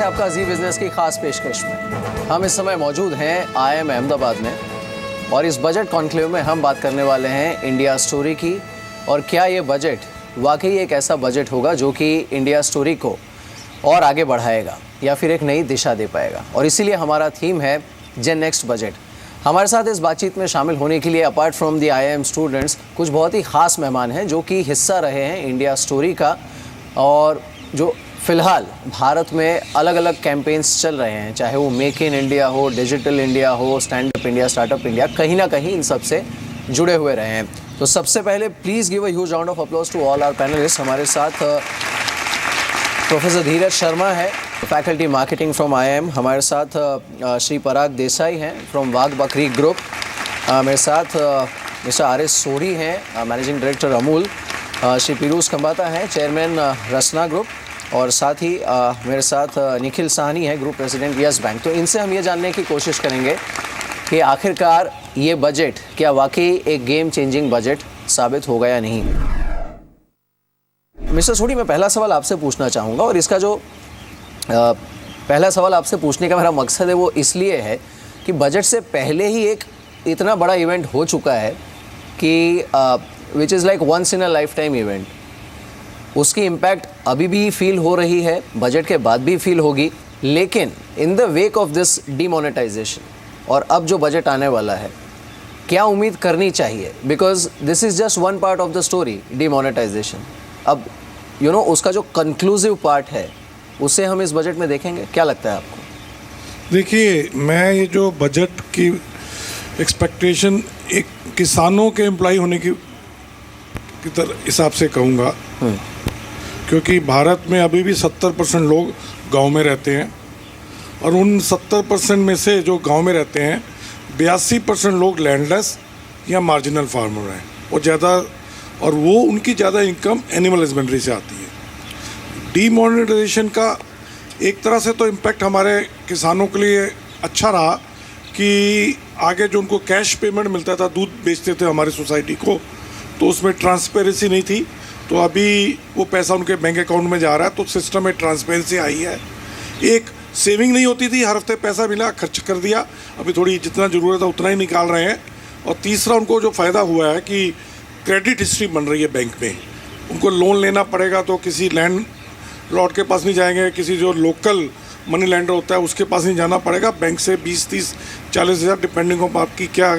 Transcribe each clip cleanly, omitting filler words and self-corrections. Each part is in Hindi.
आपका जी बिजनेस की खास पेशकश में। हम इस समय मौजूद हैं IIM अहमदाबाद में और इस बजट कॉन्क्लेव में हम बात करने वाले हैं इंडिया स्टोरी की। और क्या ये बजट वाकई एक ऐसा बजट होगा जो कि इंडिया स्टोरी को और आगे बढ़ाएगा या फिर एक नई दिशा दे पाएगा। और इसीलिए हमारा थीम है जेन नेक्स्ट बजट। हमारे साथ इस बातचीत में शामिल होने के लिए apart from the IIM students कुछ बहुत ही ख़ास मेहमान हैं जो कि हिस्सा रहे हैं इंडिया स्टोरी का, और जो फ़िलहाल भारत में अलग अलग कैंपेन्स चल रहे हैं, चाहे वो मेक इन इंडिया हो, डिजिटल इंडिया हो, stand up India, startup India, कहीं ना कहीं इन सब से जुड़े हुए रहे हैं। तो सबसे पहले please give a huge round of applause to all our panelist. हमारे साथ प्रोफेसर धीरज शर्मा है, फैकल्टी मार्केटिंग फ्रॉम IIM। हमारे साथ श्री पराग देसाई हैं फ्रॉम वाघ बकरी ग्रुप। मेरे साथ मिस्टर RS सोरी हैं, मैनेजिंग डायरेक्टर अमूल। श्री पीरूज खंबाता हैं, चेयरमैन रसना ग्रुप। और साथ ही मेरे साथ निखिल साहनी है, ग्रुप प्रेसिडेंट यस बैंक। तो इनसे हम ये जानने की कोशिश करेंगे कि आखिरकार ये बजट क्या वाकई एक गेम चेंजिंग बजट साबित होगा या नहीं। मिस्टर सोरी, मैं पहला सवाल आपसे पूछना चाहूँगा, और इसका जो पहला सवाल आपसे पूछने का मेरा मकसद है वो इसलिए है कि बजट से पहले ही एक इतना बड़ा इवेंट हो चुका है कि which is like once in a life time event. उसकी इम्पैक्ट अभी भी फील हो रही है, बजट के बाद भी फील होगी, लेकिन in the wake of this demonetization और अब जो बजट आने वाला है, क्या उम्मीद करनी चाहिए? Because this is just one part of the story, demonetization. अब उसका जो कंक्लूसिव पार्ट है उसे हम इस बजट में देखेंगे। क्या लगता है आपको? देखिए, मैं ये जो बजट की एक्सपेक्टेशन एक किसानों के एम्प्लॉय होने की हिसाब से कहूँगा, क्योंकि भारत में अभी भी 70% लोग गांव में रहते हैं, और उन 70% में से जो गांव में रहते हैं 82% लोग लैंडलेस या मार्जिनल फार्मर हैं, और वो उनकी ज़्यादा इनकम एनिमल हस्बेंड्री से आती है। डीमोनेटाइजेशन का एक तरह से तो इम्पैक्ट हमारे किसानों के लिए अच्छा रहा कि आगे जो उनको कैश पेमेंट मिलता था, दूध बेचते थे हमारी सोसाइटी को, तो उसमें ट्रांसपेरेंसी नहीं थी। तो अभी वो पैसा उनके बैंक अकाउंट में जा रहा है, तो सिस्टम में ट्रांसपेरेंसी आई है। एक सेविंग नहीं होती थी, हर हफ्ते पैसा मिला, खर्च कर दिया, अभी थोड़ी जितना ज़रूरत है उतना ही निकाल रहे हैं। और तीसरा उनको जो फ़ायदा हुआ है कि क्रेडिट हिस्ट्री बन रही है बैंक में। उनको लोन लेना पड़ेगा तो किसी लैंड लॉर्ड के पास नहीं जाएंगे, किसी जो लोकल मनी लैंडर होता है उसके पास नहीं जाना पड़ेगा, बैंक से 20, 30, 40 हज़ार डिपेंडिंग ऑन आपकी क्या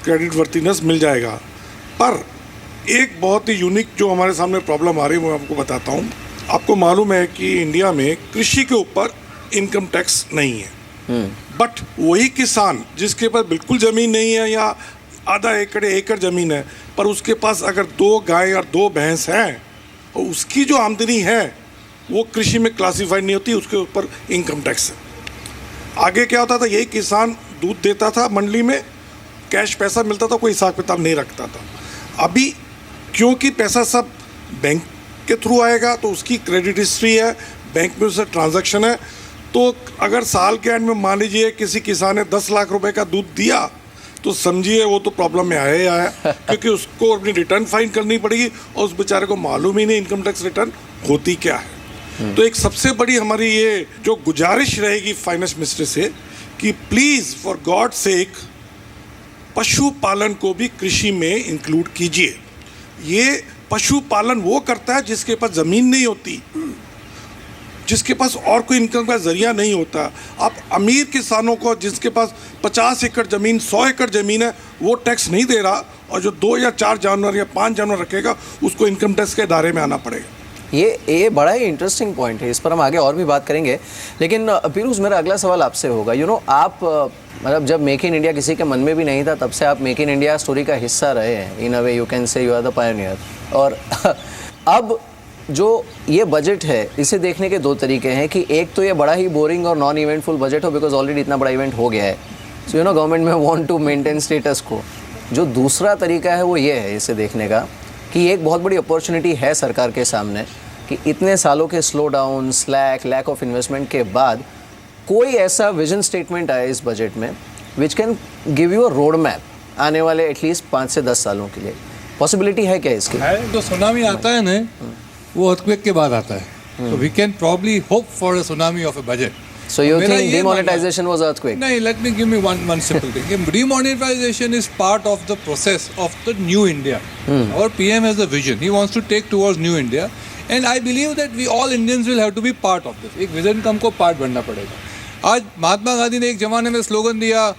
क्रेडिट वर्थिनेस मिल जाएगा। पर एक बहुत ही यूनिक जो हमारे सामने प्रॉब्लम आ रही है वो मैं आपको बताता हूँ। आपको मालूम है कि इंडिया में कृषि के ऊपर इनकम टैक्स नहीं है, बट वही किसान जिसके पास बिल्कुल ज़मीन नहीं है या आधा एकड़ ज़मीन है, पर उसके पास अगर 2 गाय और 2 भैंस हैं और उसकी जो आमदनी है वो कृषि में क्लासीफाइड नहीं होती, उसके ऊपर इनकम टैक्स है। आगे क्या होता था, यही किसान दूध देता था मंडी में, कैश पैसा मिलता था, कोई हिसाब किताब नहीं रखता था। अभी क्योंकि पैसा सब बैंक के थ्रू आएगा, तो उसकी क्रेडिट हिस्ट्री है, बैंक में उससे ट्रांजैक्शन है, तो अगर साल के एंड में मान लीजिए किसी किसान ने 10 लाख रुपए का दूध दिया, तो समझिए वो तो प्रॉब्लम में आया ही आया, क्योंकि उसको अपनी रिटर्न फाइल करनी पड़ेगी और उस बेचारे को मालूम ही नहीं इनकम टैक्स रिटर्न होती क्या है। तो एक सबसे बड़ी हमारी ये जो गुजारिश रहेगी फाइनेंस मिनिस्टर से कि प्लीज़ फॉर गॉड सेक पशुपालन को भी कृषि में इंक्लूड कीजिए। ये पशुपालन वो करता है जिसके पास ज़मीन नहीं होती, जिसके पास और कोई इनकम का ज़रिया नहीं होता। आप अमीर किसानों को जिसके पास 50 एकड़ ज़मीन, 100 एकड़ ज़मीन है, वो टैक्स नहीं दे रहा, और जो 2 या 4 जानवर या 5 जानवर रखेगा उसको इनकम टैक्स के दायरे में आना पड़ेगा। ये बड़ा ही इंटरेस्टिंग पॉइंट है, इस पर हम आगे और भी बात करेंगे। लेकिन पीरूज, मेरा अगला सवाल आपसे होगा, आप मतलब जब मेक इन इंडिया किसी के मन में भी नहीं था, तब से आप मेक इन इंडिया स्टोरी का हिस्सा रहे हैं। In a way you can say you are the pioneer. और अब जो ये बजट है, इसे देखने के 2 तरीके हैं कि एक तो ये बड़ा ही बोरिंग और नॉन इवेंटफुल बजट हो, बिकॉज ऑलरेडी इतना बड़ा इवेंट हो गया है, सो गवर्नमेंट में वांट टू मेंटेन स्टेटस को। जो दूसरा तरीका है वो ये है इसे देखने का कि एक बहुत बड़ी अपॉर्चुनिटी है सरकार के सामने कि इतने सालों के slow down, slack, lack of investment के बाद कोई ऐसा विजन स्टेटमेंट आया इस बजट में which can give you a road map आने वाले एटलीस्ट 5 से 10 सालों के लिए। पॉसिबिलिटी है क्या इसकी? जो सुनामी आता है ना, वो अर्थक्वेक के बाद आता है, so we can probably hope for a tsunami of a budget. So you मेरा think ये मानना है। demonetization was earthquake? No, let me give me one simple thing. Demonetization is part of the process of the new India. Our PM has a vision. He wants to take towards new India, and I believe that we all Indians will have to be part of this. एक विजन का हमको पार्ट बनना पड़ेगा. आज महात्मा गांधी ने एक जमाने में स्लोगन दिया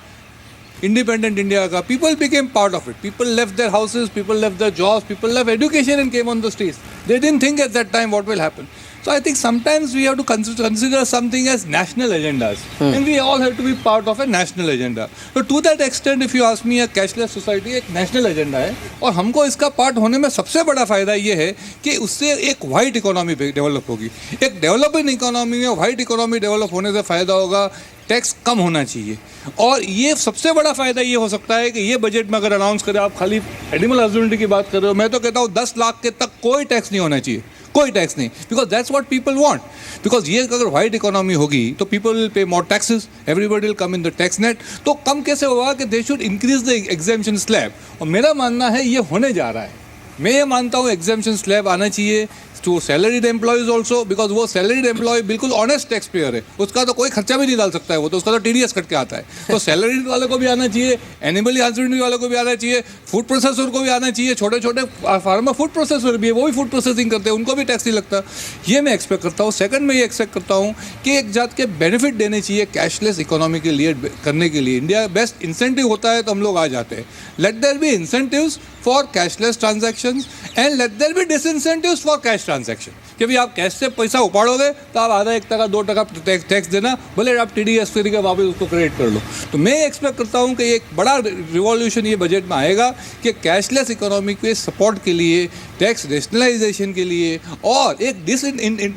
इंडिपेंडेंट इंडिया का. People became part of it. People left their houses, people left their jobs, people left education and came on the streets. They didn't think at that time what will happen. So I think sometimes we have to consider something as national agendas, and we all have to be part of a national agenda. So to that extent, if you ask me, a cashless society एक national agenda है, और हमको इसका पार्ट होने में सबसे बड़ा फायदा ये है कि उससे एक वाइट इकोनॉमी डेवलप होगी. एक डेवलपिंग इकोनॉमी में वाइट इकोनॉमी डेवलप होने से फायदा होगा, टैक्स कम होना चाहिए. और ये सबसे बड़ा फायदा ये हो सकता है कि ये बजट में अगर अनाउंस करें, आप खाली एनिमल हस्बेंड्री की बात कर रहे हो, मैं तो कहता हूँ 10 लाख के तक कोई टैक्स नहीं होना चाहिए, कोई टैक्स नहीं, because that's what people want. Because ये अगर वाइट इकोनॉमी होगी तो people will pay more taxes, everybody will come in the tax net. तो कम कैसे होगा कि they should increase the exemption slab. और मेरा मानना है ये होने जा रहा है. मैं ये मानता हूँ एग्जेम्पशन स्लैब आना चाहिए to salaried employees also, because वो सैलरीड एम्प्लॉय बिल्कुल ऑनेस्ट टैक्स पेयर है, उसका तो कोई खर्चा भी नहीं डाल सकता है, वो तो उसका तो टीडीएस कट के आता है. तो सैलरीड वाले को भी आना चाहिए, एनिमल हस्बेंड्री वाले को भी आना चाहिए, फूड प्रोसेसर को भी आना चाहिए. छोटे छोटे फार्मर फूड प्रोसेसर भी है, वो भी फूड प्रोसेसिंग करते हैं, उनको भी टैक्स नहीं लगता. ये मैं एक्सपेक्ट करता हूँ. सेकंड, मैं ये एक्सपेक्ट करता हूँ कि एक जात के बेनिफिट देने चाहिए कैशलेस इकोनॉमी के लिए करने के लिए. इंडिया बेस्ट इंसेंटिव होता है तो हम लोग आ जाते हैं. Let there be incentives for cashless transactions and let there be disincentives for cash transaction. कि भाई आप कैश से पैसा उपाड़ोगे तो आप आधा 1% 2% टैक्स देना, भले आप TDS के वापस उसको क्रेडिट कर लो. तो मैं एक्सपेक्ट करता हूँ कि एक बड़ा रिवॉल्यूशन ये बजट में आएगा कि कैशलेस इकोनॉमी के सपोर्ट के लिए, टैक्स रेशनलाइजेशन के लिए, और एक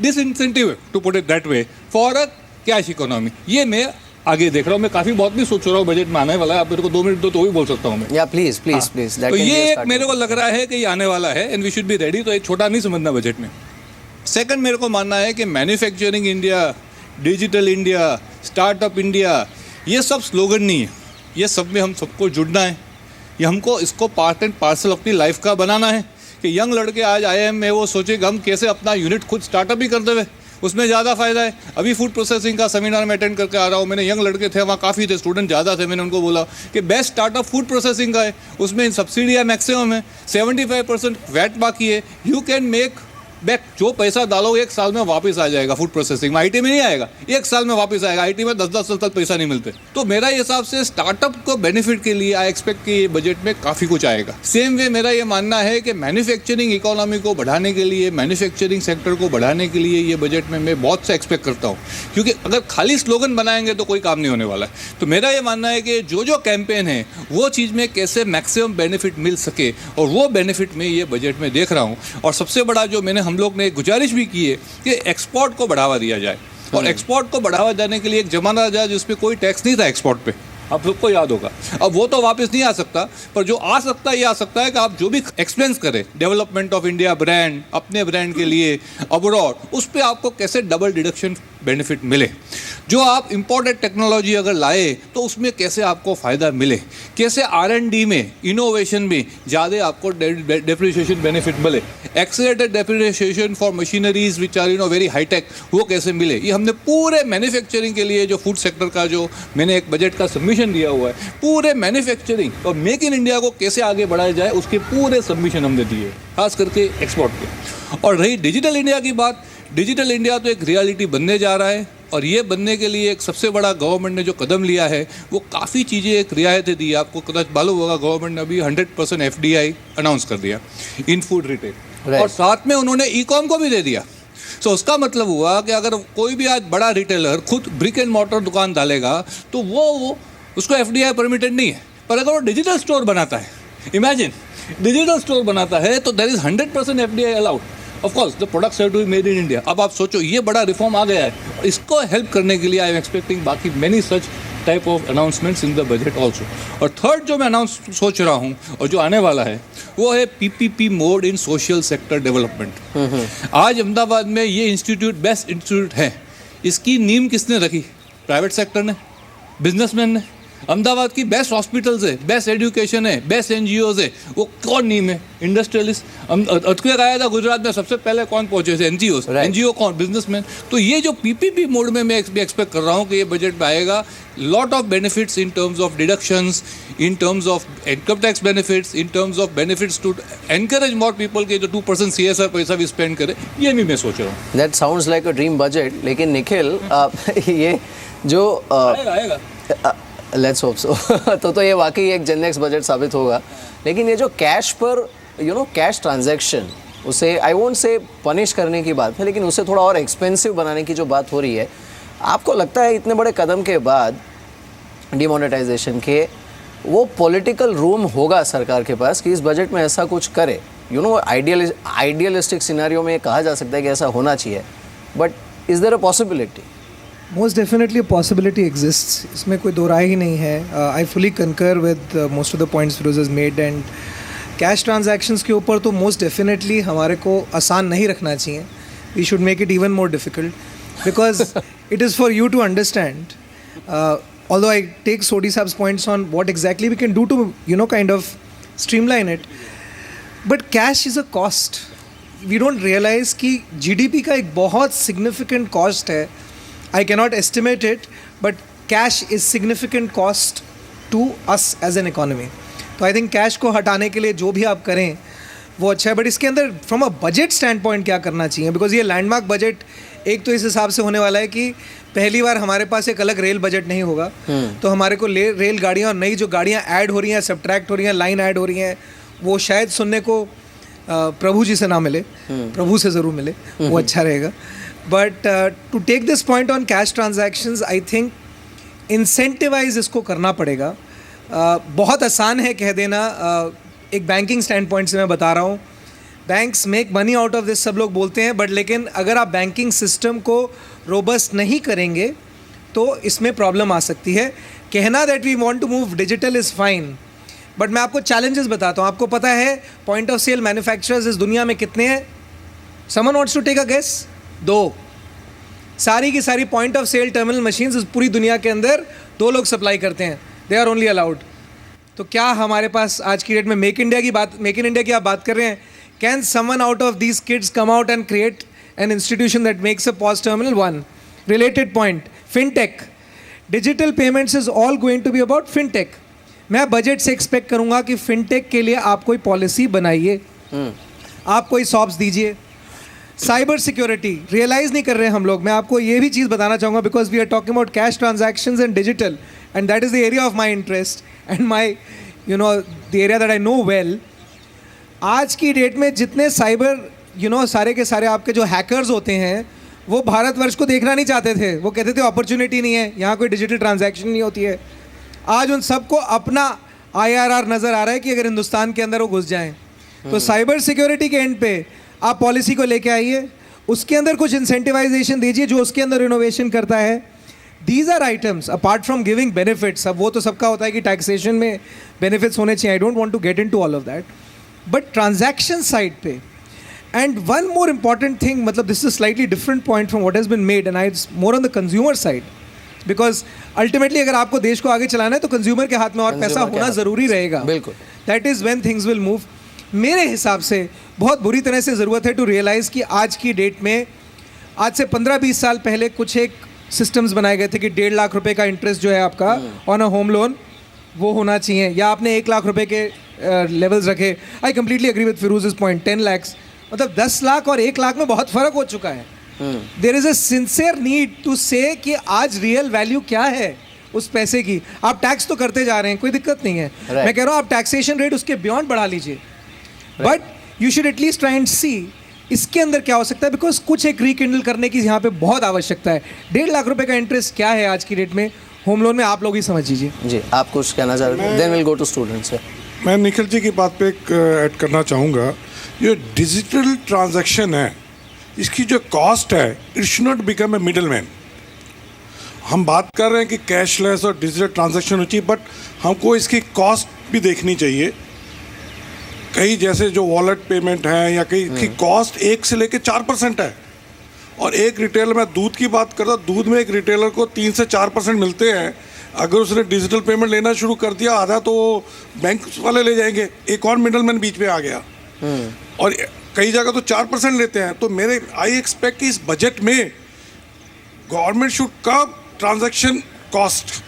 disincentive to put it that way for a cash economy. ये मैं आगे देख रहा हूँ. मैं काफ़ी बहुत भी सोच रहा हूँ बजट में आने वाला है. आप मेरे को 2 मिनट दो तो भी बोल सकता हूँ मैं. या प्लीज प्लीज प्लीज. तो ये एक मेरे को लग रहा है कि ये आने वाला है and we should be ready. तो एक छोटा नहीं समझना बजट में. सेकंड, मेरे को मानना है कि manufacturing India, digital India, startup India, ये सब स्लोगन नहीं है. ये सब में हम सबको जुड़ना है. ये हमको इसको पार्ट एंड पार्सल अपनी लाइफ का बनाना है. कि यंग लड़के आज IIM में वो सोचे कि हम कैसे अपना यूनिट खुद स्टार्टअप ही कर देवे, उसमें ज़्यादा फ़ायदा है. अभी फूड प्रोसेसिंग का सेमिनार में अटेंड करके आ रहा हूँ. मैंने यंग लड़के थे वहाँ, काफ़ी थे, स्टूडेंट ज़्यादा थे. मैंने उनको बोला कि बेस्ट स्टार्टअप फूड प्रोसेसिंग का है, उसमें सब्सिडी है मैक्सिमम है, 75% वैट बाकी है. You can make back. जो पैसा डालोगे 1 साल में वापस आ जाएगा. फूड प्रोसेसिंग में, IT में नहीं आएगा, 1 साल में वापस आएगा. IT में 10-10 साल तक पैसा नहीं मिलते. तो मेरा हिसाब से स्टार्टअप को बेनिफिट के लिए आई एक्सपेक्ट कि ये बजट में काफ़ी कुछ आएगा. सेम वे मेरा ये मानना है कि मैन्युफैक्चरिंग इकोनॉमी को बढ़ाने के लिए, मैन्युफैक्चरिंग सेक्टर को बढ़ाने के लिए ये बजट में मैं बहुत सा एक्सपेक्ट करता हूँ. क्योंकि अगर खाली स्लोगन बनाएंगे तो कोई काम नहीं होने वाला है. तो मेरा ये मानना है कि जो जो कैंपेन है वो चीज़ में कैसे मैक्सिमम बेनिफिट मिल सके, और वो बेनिफिट में ये बजट में देख रहा हूँ. और सबसे बड़ा जो हम लोग ने गुजारिश भी की है कि एक्सपोर्ट को बढ़ावा दिया जाए. और एक्सपोर्ट को बढ़ावा देने के लिए एक जमाना आ जाए जिसपे कोई टैक्स नहीं था एक्सपोर्ट पे. आप सबको याद होगा. अब वो तो वापस नहीं आ सकता, पर जो आ सकता है ये आ सकता है कि आप जो भी एक्सपेंस करें डेवलपमेंट ऑफ इंडिया ब्रांड, अपने ब्रांड के लिए अब्रॉड, उस पर आपको कैसे डबल डिडक्शन बेनिफिट मिले. जो आप इम्पोर्टेड टेक्नोलॉजी अगर लाए तो उसमें कैसे आपको फ़ायदा मिले, कैसे R&D में, इनोवेशन में ज़्यादा आपको डेप्रिसिएशन बेनिफिट मिले, accelerated depreciation for machineries which are very high tech, वो कैसे मिले. ये हमने पूरे मैन्युफैक्चरिंग के लिए जो फूड सेक्टर का जो मैंने एक बजट का सबमिशन दिया हुआ है, पूरे मैन्युफैक्चरिंग और मेक इन इंडिया को कैसे आगे बढ़ाया जाए उसके पूरे सबमिशन हमने दिए, खास करके एक्सपोर्ट के. और रही डिजिटल इंडिया की बात, डिजिटल इंडिया तो एक रियलिटी बनने जा रहा है. और ये बनने के लिए एक सबसे बड़ा गवर्नमेंट ने जो कदम लिया है वो काफ़ी चीज़ें एक रियायतें दी. आपको कदाच मालूम होगा गवर्नमेंट ने अभी 100% FDI अनाउंस कर दिया इन फूड रिटेल. और साथ में उन्होंने ई-कॉम को भी दे दिया. सो उसका मतलब हुआ कि अगर कोई भी आज बड़ा रिटेलर खुद ब्रिक एंड मॉर्टर दुकान डालेगा तो वो उसको FDI परमिटेड नहीं है. पर अगर वो डिजिटल स्टोर बनाता है, इमेजिन डिजिटल स्टोर बनाता है, तो there is 100% FDI allowed. Of course the products have to be made in India. अब आप सोचो ये बड़ा रिफॉर्म आ गया है. इसको हेल्प करने के लिए आई एम एक्सपेक्टिंग बाकी many such type of announcements in the budget also. और थर्ड जो मैं अनाउंस सोच रहा हूँ और जो आने वाला है वो है PPP mode in social sector development. आज अहमदाबाद में ये इंस्टीट्यूट बेस्ट इंस्टीट्यूट है. इसकी नींव किसने रखी? प्राइवेट सेक्टर ने, बिजनेसमैन ने. अहमदाबाद की बेस्ट हॉस्पिटल्स है, बेस्ट एजुकेशन है, बेस्ट एनजीओज है, वो कौन नीम है? इंडस्ट्रियलिस्ट। अर्थक्वेक आया था गुजरात में, सबसे पहले कौन पहुंचे थे? एनजीओ। एनजीओ कौन? बिजनेसमैन। तो ये जो पीपीपी मोड में मैं एक्सपेक्ट कर रहा हूँ कि ये बजट में आएगा, lot of benefits in terms of deductions, in terms of income tax benefits, in terms of benefits to encourage more people के जो 2% CSR पैसा भी स्पेंड करे, ये भी मैं सोच रहा हूँ। That sounds like a dream budget. लेकिन निखिल, ये जो आएगा लेट्स होप सो तो ये वाकई एक जेन नेक्स्ट बजट साबित होगा। लेकिन ये जो कैश पर कैश ट्रांजैक्शन, उसे आई वोंट से पनिश करने की बात है, लेकिन उसे थोड़ा और एक्सपेंसिव बनाने की जो बात हो रही है, आपको लगता है इतने बड़े कदम के बाद डिमोनेटाइजेशन के, वो पॉलिटिकल रूम होगा सरकार के पास कि इस बजट में ऐसा कुछ करे? आइडियलिस्टिक सिनेरियो में कहा जा सकता है कि ऐसा होना चाहिए, but is there a possibility? Most definitely possibility exists, इसमें कोई दो राय ही नहीं है। I fully concur with most of the points Firoz has made. And cash transactions के ऊपर तो मोस्ट डेफिनेटली हमारे को आसान नहीं रखना चाहिए। We should make it even more difficult, because it is for you to understand. although I take Sodhi Saab's points on what exactly we can do to kind of streamline it, but cash is a cost. We don't realize कि GDP का एक बहुत significant cost है. I cannot estimate it, but cash is significant cost to us as an economy. तो I think cash को हटाने के लिए जो भी आप करें वो अच्छा है, बट इसके अंदर from a budget stand point क्या करना चाहिए? बिकॉज ये लैंडमार्क बजट एक तो इस हिसाब से होने वाला है कि पहली बार हमारे पास एक अलग रेल बजट नहीं होगा, तो हमारे को रेल गाड़ियाँ और नई जो गाड़ियाँ ऐड हो रही हैं, सब्ट्रैक्ट हो रही हैं, लाइन ऐड हो रही हैं, वो शायद सुनने को प्रभु जी से ना मिले, प्रभु से ज़रूर मिले, वो अच्छा रहेगा। But to take this point on cash transactions, I think incentivise इसको करना पड़ेगा। बहुत आसान है कह देना, एक बैंकिंग स्टैंड पॉइंट से मैं बता रहा हूँ, banks make money out of this सब लोग बोलते हैं, बट लेकिन अगर आप बैंकिंग सिस्टम को रोबस्ट नहीं करेंगे तो इसमें प्रॉब्लम आ सकती है। कहना that we want to move digital is fine, but मैं आपको चैलेंजेस बताता हूँ। आपको पता है पॉइंट ऑफ सेल मैन्युफैक्चरर्स इस दुनिया में कितने हैं? Someone wants to take a guess? 2। सारी की सारी point of sale terminal machines पूरी दुनिया के अंदर 2 लोग सप्लाई करते हैं, दे आर ओनली अलाउड। तो क्या हमारे पास आज की डेट में मेक इन इंडिया की आप बात कर रहे हैं? Can someone out of these kids come out and create an institution that makes a POS terminal? One. Related point, fintech. Digital payments is all going to be about fintech. मैं बजट से एक्सपेक्ट करूँगा कि फिनटेक के लिए आप कोई पॉलिसी बनाइए, आप कोई सॉप्स दीजिए। साइबर सिक्योरिटी रियलाइज़ नहीं कर रहे हैं हम लोग। मैं आपको ये भी चीज़ बताना चाहूँगा, because we are talking about cash transactions and digital, and that is the area of my interest and my the area that I know well. आज की डेट में जितने साइबर सारे के सारे आपके जो हैकर्स होते हैं, वो भारतवर्ष को देखना नहीं चाहते थे। वो कहते थे अपॉर्चुनिटी नहीं है, यहाँ कोई डिजिटल ट्रांजैक्शन नहीं होती है। आज उन सबको अपना IRR नज़र आ रहा है कि अगर हिंदुस्तान के अंदर वो घुस जाएं। तो साइबर सिक्योरिटी के एंड पे आप पॉलिसी को लेके आइए, उसके अंदर कुछ इंसेंटिवाइजेशन दीजिए जो उसके अंदर इनोवेशन करता है। These are items apart from giving benefits. अब वो तो सबका होता है कि टैक्सेशन में बेनिफिट्स होने चाहिए, I don't want to get into all of that, but transaction side पे। And one more important thing, मतलब this is a slightly different point from what has been made, and it's more on the consumer side, because ultimately अगर आपको देश को आगे चलाना है तो कंज्यूमर के हाथ में और पैसा होना ज़रूरी रहेगा। बिल्कुल, that is when things will move। मेरे हिसाब से बहुत बुरी तरह से ज़रूरत है टू रियलाइज़ कि आज की डेट में, आज से 15-20 साल पहले कुछ एक सिस्टम्स बनाए गए थे कि 1.5 लाख रुपए का इंटरेस्ट जो है आपका ऑन अ होम लोन वो होना चाहिए, या आपने 1 लाख रुपए के लेवल्स रखे। I completely agree with Firoz point, 10 lakhs, मतलब 10 लाख और 1 लाख में बहुत फ़र्क हो चुका है। There is a sincere need to say कि आज रियल वैल्यू क्या है उस पैसे की। आप टैक्स तो करते जा रहे हैं, कोई दिक्कत नहीं है, मैं कह रहा हूँ आप टैक्सेशन रेट उसके बियॉन्ड बढ़ा लीजिए, but you should at least try and see इसके अंदर क्या हो सकता है, बिकॉज कुछ एक रिकिंडल करने की यहाँ पे बहुत आवश्यकता है। 1.5 लाख रुपए का इंटरेस्ट क्या है आज की डेट में होम लोन में, आप लोग ही समझ लीजिए। जी, आप कुछ कहना चाह रहे थे? Then will go to students. मैं निखिल जी की बात पे एक ऐड करना चाहूँगा। ये डिजिटल ट्रांजैक्शन है, इसकी जो कॉस्ट है, it should not become a middle man. हम बात कर रहे हैं कि कैशलेस और डिजिटल ट्रांजैक्शन होनी चाहिए, बट हमको इसकी कॉस्ट भी देखनी चाहिए। कई जैसे जो वॉलेट पेमेंट है या कई की कॉस्ट 1 से लेकर 4% है, और एक रिटेलर, मैं दूध की बात करता हूँ, दूध में एक रिटेलर को 3 से 4% मिलते हैं, अगर उसने डिजिटल पेमेंट लेना शुरू कर दिया, आधा तो बैंक वाले ले जाएंगे, एक और मिडलमैन बीच में आ गया। और कई जगह तो 4% लेते हैं। तो मेरे आई एक्सपेक्ट कि इस बजट में government should curb transaction cost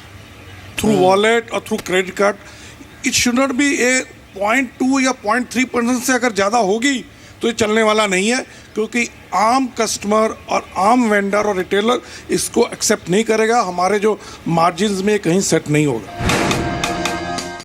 through wallet और through credit card. It should not be a 0.2 या 0.3% से अगर ज़्यादा होगी तो ये चलने वाला नहीं है, क्योंकि आम कस्टमर और आम वेंडर और रिटेलर इसको एक्सेप्ट नहीं करेगा। हमारे जो मार्जिन्स में कहीं सेट नहीं होगा।